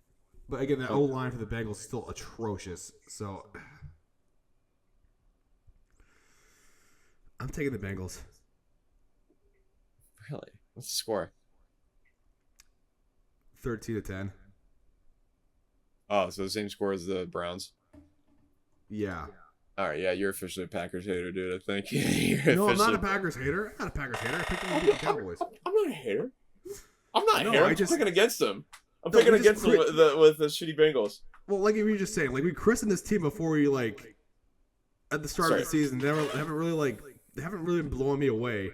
But again, the O-line for the Bengals is still atrocious. So I'm taking the Bengals. Really? What's the score? 13-10. Oh, so the same score as the Browns? Yeah. All right, yeah, you're officially a Packers hater, dude. I think. No, I'm not a Packers hater. I'm not a Packers hater. I picked them to beat the Cowboys. I'm not a hater. I'm not a hater. I'm just picking against them. I'm picking against them with the shitty Bengals. Well, like you were just saying, like we christened this team before we like at the start of the season. They haven't really been blowing me away.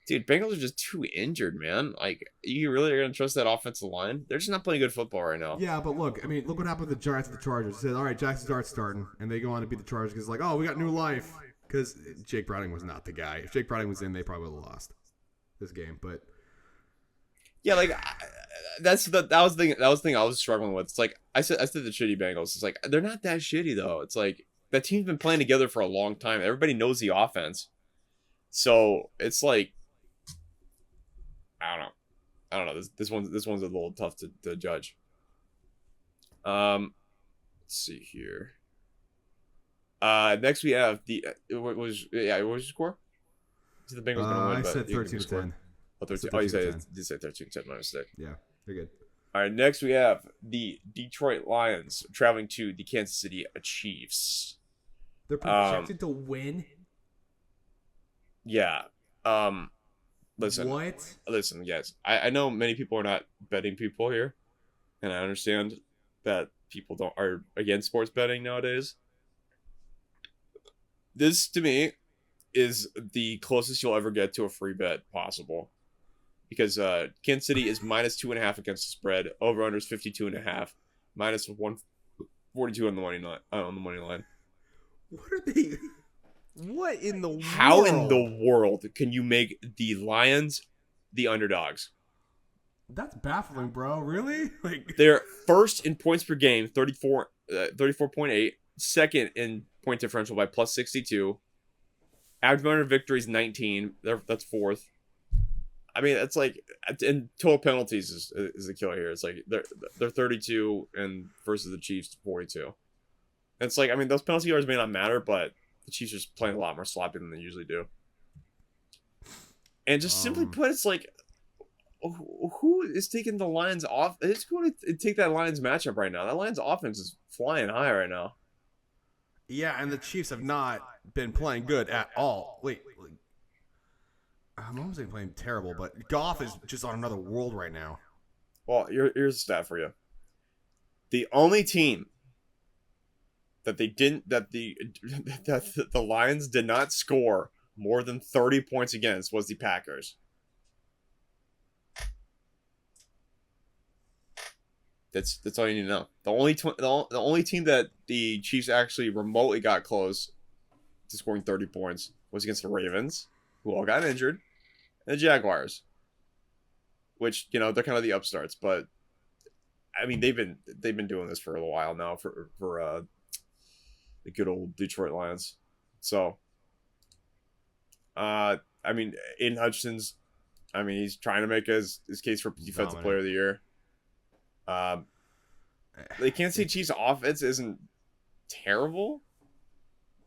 Dude, Bengals are just too injured, man. Like, you really are going to trust that offensive line? They're just not playing good football right now. Yeah, but look what happened with the Giants and the Chargers. They said, all right, Jackson Dart's starting, and they go on to beat the Chargers because, like, oh, we got new life. Because Jake Browning was not the guy. If Jake Browning was in, they probably would have lost this game. But yeah, like, that was the thing I was struggling with. It's like, I said the shitty Bengals. It's like, they're not that shitty, though. It's like, that team's been playing together for a long time. Everybody knows the offense. So, it's like, I don't know. This one's a little tough to judge. Let's see here. Next we have the what was your score? The Bengals gonna win. I said 13-10. Oh, 13. Oh, you said 13-10. My mistake. Yeah, you're good. All right. Next we have the Detroit Lions traveling to the Kansas City Chiefs. They're projected to win. Yeah. Listen. What? Listen, guys. I know many people are not betting people here, and I understand that people are against sports betting nowadays. This to me is the closest you'll ever get to a free bet possible, because Kansas City is -2.5 against the spread. Over under is 52.5, -142 on the money line. What are they? What in the world? How in the world can you make the Lions the underdogs? That's baffling, bro. Really? Like, they're first in points per game, 34.8. Second in point differential by +62. Average amount of victories 19. That's fourth. I mean, it's like, and total penalties is the killer here. It's like they're 32 and versus the Chiefs 42. And it's like, I mean, those penalty yards may not matter, but the Chiefs are just playing a lot more sloppy than they usually do. And just simply put, it's like, who is taking the Lions off? Who's going to take that Lions matchup right now? That Lions offense is flying high right now. Yeah, and the Chiefs have not been playing good at all. Wait. I'm not saying playing terrible, but Goff is just on another world right now. Well, here's a stat for you. The only team that the Lions did not score more than 30 points against was the Packers. That's all you need to know. The only team that the Chiefs actually remotely got close to scoring 30 points was against the Ravens, who all got injured, and the Jaguars, which they're kind of the upstarts, but I mean they've been doing this for a while now for the good old Detroit Lions. So, I mean, Aiden Hutchinson's, he's trying to make his case for defensive player of the year. The Kansas City Chiefs offense isn't terrible,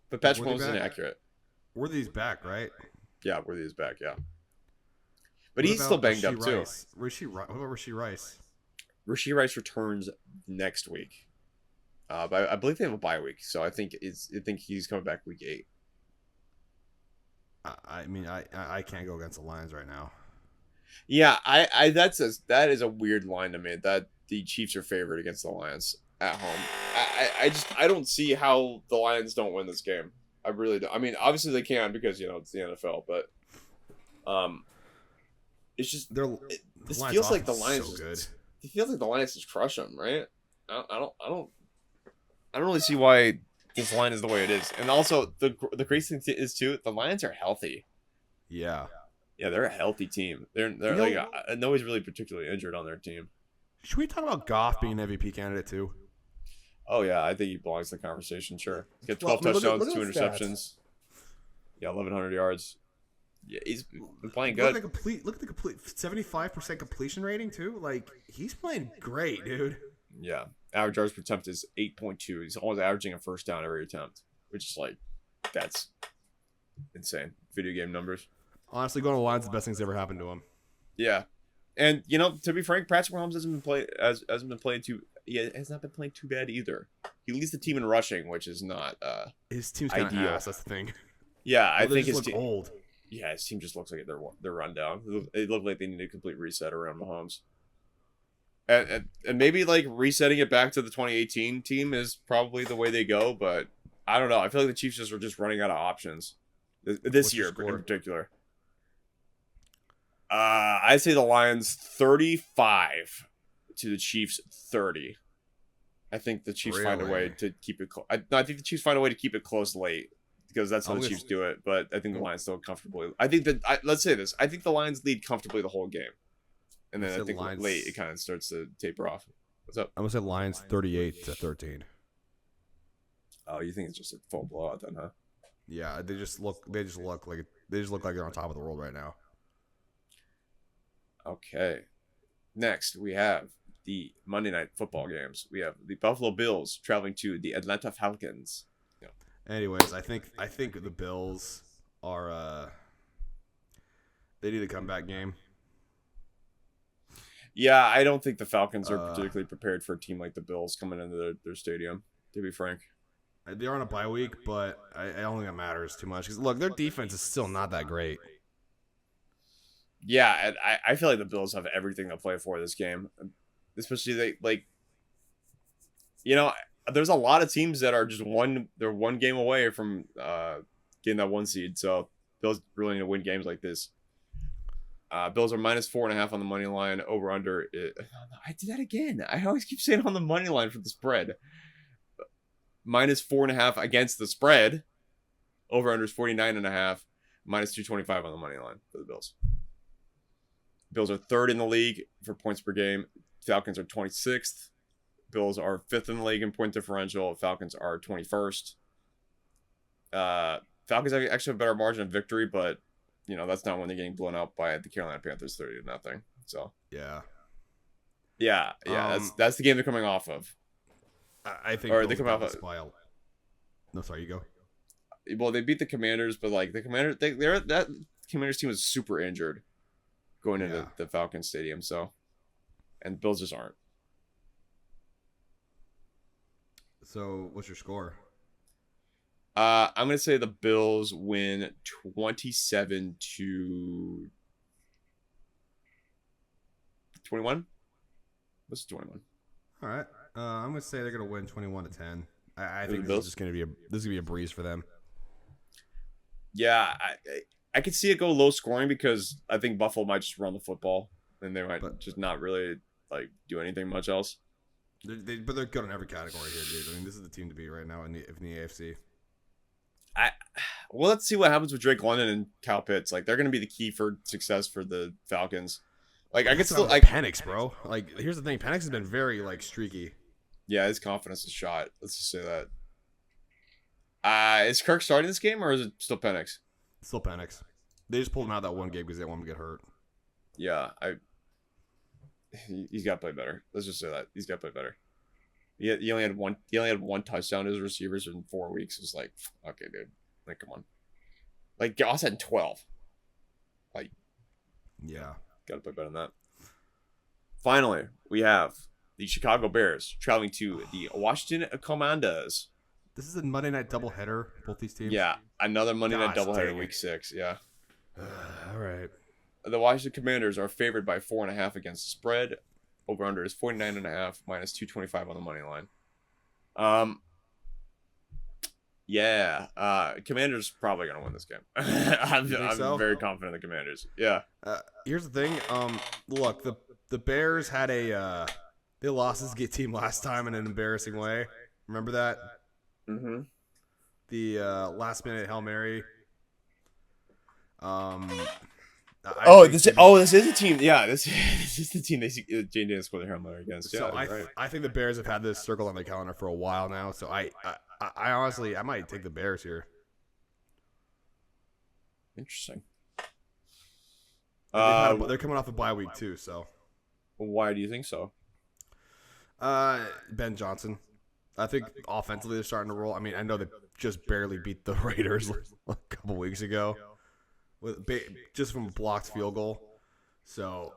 but Patrick Mahomes isn't accurate. Worthy's back, right? Yeah, Worthy's back. Yeah, but he's still banged up too. What about Rashee Rice? Rashee Rice returns next week. But I believe they have a bye week, so I think he's coming back week 8. I mean, I can't go against the Lions right now. Yeah, that is a weird line to me that the Chiefs are favored against the Lions at home. I don't see how the Lions don't win this game. I really don't. I mean, obviously they can because it's the NFL, but it's just this feels like the Lions. So good. It feels like the Lions just crush them, right? I don't really see why this line is the way it is. And also, the crazy thing is too, the Lions are healthy. Yeah, they're a healthy team. They're like nobody's really particularly injured on their team. Should we talk about Goff being an MVP candidate too? Oh yeah, I think he belongs in the conversation. Sure, he's got 12 touchdowns, look 2 interceptions. Stats. Yeah, 1,100 yards. Yeah, he's been playing good. Look at the complete 75% completion rating too. Like he's playing great, dude. Yeah. Average yards per attempt is 8.2. He's always averaging a first down every attempt, which is that's insane. Video game numbers. Honestly, going to the Lions is the best thing's ever happened to him. Yeah, and to be frank, Patrick Mahomes has not been playing too bad either. He leads the team in rushing, which is not his team's kind of ass. That's the thing. Yeah, I think his team old. Yeah, his team just looks like they're run down. They look like they need a complete reset around Mahomes. And maybe resetting it back to the 2018 team is probably the way they go, but I don't know. I feel like the Chiefs are just running out of options this year in particular. I'd say the Lions 35 to the Chiefs 30. I think the Chiefs find a way to keep it close. I think the Chiefs find a way to keep it close late because that's how the Chiefs do it. But I think the Lions still comfortably. I think that let's say this. I think the Lions lead comfortably the whole game. And then I think late it kind of starts to taper off. What's up? I'm gonna say Lions 38-13. Oh, you think it's just a full blowout then, huh? Yeah, they just look like they're on top of the world right now. Okay. Next, we have the Monday Night Football games. We have the Buffalo Bills traveling to the Atlanta Falcons. Yeah. Anyways, I think the Bills are they need a comeback game. Yeah, I don't think the Falcons are particularly prepared for a team like the Bills coming into their stadium, to be frank. They're on a bye week, but I don't think that matters too much. Because, look, their defense is still not that great. Yeah, and I feel like the Bills have everything to play for this game. Especially, there's a lot of teams that are just one game away from getting that 1 seed. So, Bills really need to win games like this. Bills are -4.5 on the money line. Over under. I did that again. I always keep saying on the money line for the spread. -4.5 against the spread. Over under is 49.5. -225 on the money line for the Bills. Bills are 3rd in the league for points per game. Falcons are 26th. Bills are 5th in the league in point differential. Falcons are 21st. Falcons actually have a better margin of victory, but that's not when they're getting blown out by the Carolina Panthers 30-0. So yeah. That's the game they're coming off of. I think. Or they come off of. No, sorry, you go. Well, they beat the Commanders, but the Commanders, that Commanders team was super injured going into the Falcons Stadium. So, and Bills just aren't. So, what's your score? I'm gonna say the Bills win 27-21. What's 21? All right. I'm gonna say they're gonna win 21-10. I think this is gonna be a breeze for them. Yeah, I could see it go low scoring because I think Buffalo might just run the football and they might just not really do anything much else. But they're good in every category here, dude. I mean, this is the team to beat right now in the AFC. Well, let's see what happens with Drake London and Kyle Pitts. Like, they're going to be the key for success for the Falcons. Like, I could still like Penix, bro. Like, here's the thing: Penix has been very like streaky. Yeah, his confidence is shot. Let's just say that. Is Kirk starting this game or is it still Penix? Still Penix. They just pulled him out that one game because they didn't want him to get hurt. Yeah, he's got to play better. Let's just say that he's got to play better. He only had one. He only had one touchdown to his receivers in 4 weeks. It's like, okay, dude. Like, come on. Like, Goss had 12. Like, yeah, got to play better than that. Finally, we have the Chicago Bears traveling to the Washington Commanders. This is a Monday night doubleheader. Both these teams. Yeah, another Monday night doubleheader, dang it. week 6. Yeah. All right. The Washington Commanders are favored by 4.5 against the spread. Over under is 49.5 minus 225 on the money line. Yeah. Commanders probably gonna win this game. I'm so? very confident in the Commanders. Yeah. Here's the thing. Look, the Bears had they lost this team last time in an embarrassing way. Remember that? Mm-hmm. The last minute Hail Mary. This is a team. Yeah, this is the team Jane Daniels scored the Hail Mary against. So right. I think the Bears have had this circled on their calendar for a while now. So I honestly I might take the Bears here. Interesting. They're coming off a bye week too. So why do you think so? Ben Johnson. I think offensively they're starting to roll. I mean, I know they just barely beat the Raiders a couple weeks ago, just from a blocked field goal. So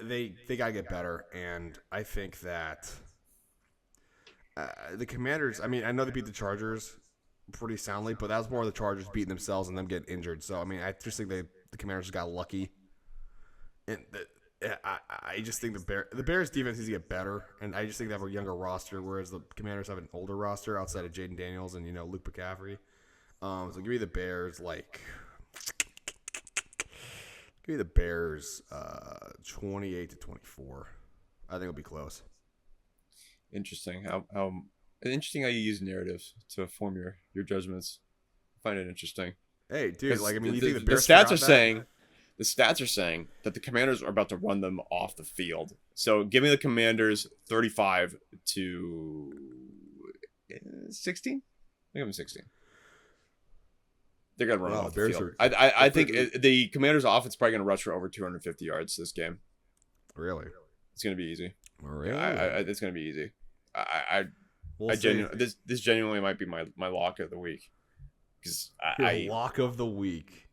they gotta get better, and I think that the Commanders. I mean, I know they beat the Chargers pretty soundly, but that was more of the Chargers beating themselves and them getting injured. So I mean, I just think the Commanders just got lucky, and I just think the Bears defense needs to get better, and I just think they have a younger roster, whereas the Commanders have an older roster outside of Jaden Daniels and Luke McCaffrey. So give me the Bears 28-24. I think it'll be close. Interesting. How interesting how you use narratives to form your judgments. I find it interesting. Hey, dude, like I mean, you think the the Bears stats are saying. The stats are saying that the Commanders are about to run them off the field. So give me the Commanders 35 to 16. I think I'm 16. They're gonna run off the field. I think the Commanders' offense is probably gonna rush for over 250 yards this game. Really? It's gonna be easy. Really? It's gonna be easy. This genuinely might be my lock of the week. Because lock of the week.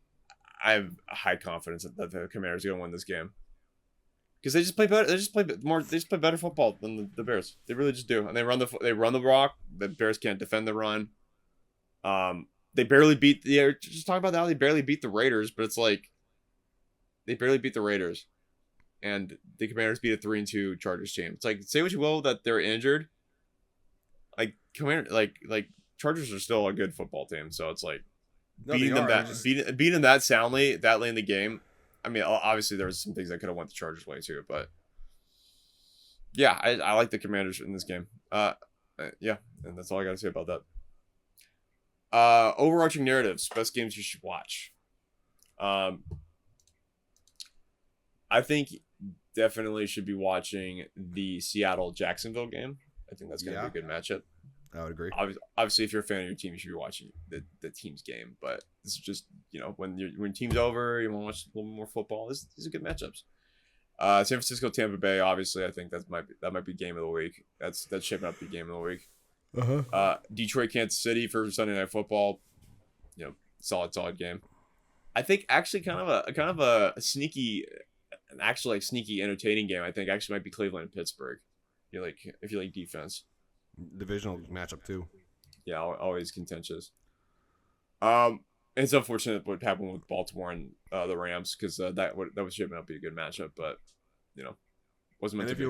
I have high confidence that the Commanders are gonna win this game because they just play better. They just play better football than the Bears. They really just do, and they run the rock. The Bears can't defend the run. They barely beat just talking about how they barely beat the Raiders, but it's like they barely beat the Raiders, and the Commanders beat a 3-2 Chargers team. It's like, say what you will that they're injured. Like Chargers are still a good football team, so it's like. Beating them that soundly that late in the game. I mean, obviously there was some things that could have went the Chargers' way too, but yeah, I like the Commanders in this game. Yeah, and that's all I got to say about that. Overarching narratives, best games you should watch. I think definitely should be watching the Seattle-Jacksonville game. I think that's going to be a good matchup. I would agree. Obviously, if you're a fan of your team, you should be watching the team's game. But this is just, when team's over, you want to watch a little more football. These are good matchups. San Francisco, Tampa Bay. Obviously, I think that might be game of the week. That's shaping up to be game of the week. Detroit, Kansas City for Sunday Night Football. Solid game. I think actually kind of a sneaky, sneaky entertaining game. I think actually might be Cleveland and Pittsburgh. If you like defense. Divisional matchup too. Yeah, always contentious. It's unfortunate what happened with Baltimore and the Rams because that was shaping up to be a good matchup, but wasn't meant to be.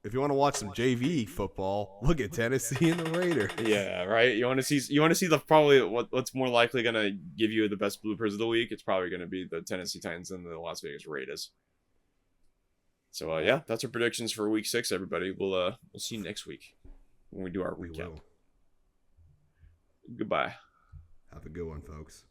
If you want to watch some JV football, look at Tennessee and the Raiders. Yeah, right. You want to see probably what's more likely going to give you the best bloopers of the week. It's probably going to be the Tennessee Titans and the Las Vegas Raiders. So yeah, that's our predictions for week 6. Everybody, we'll see you next week when we do our We recap. will. Goodbye. Have a good one, folks.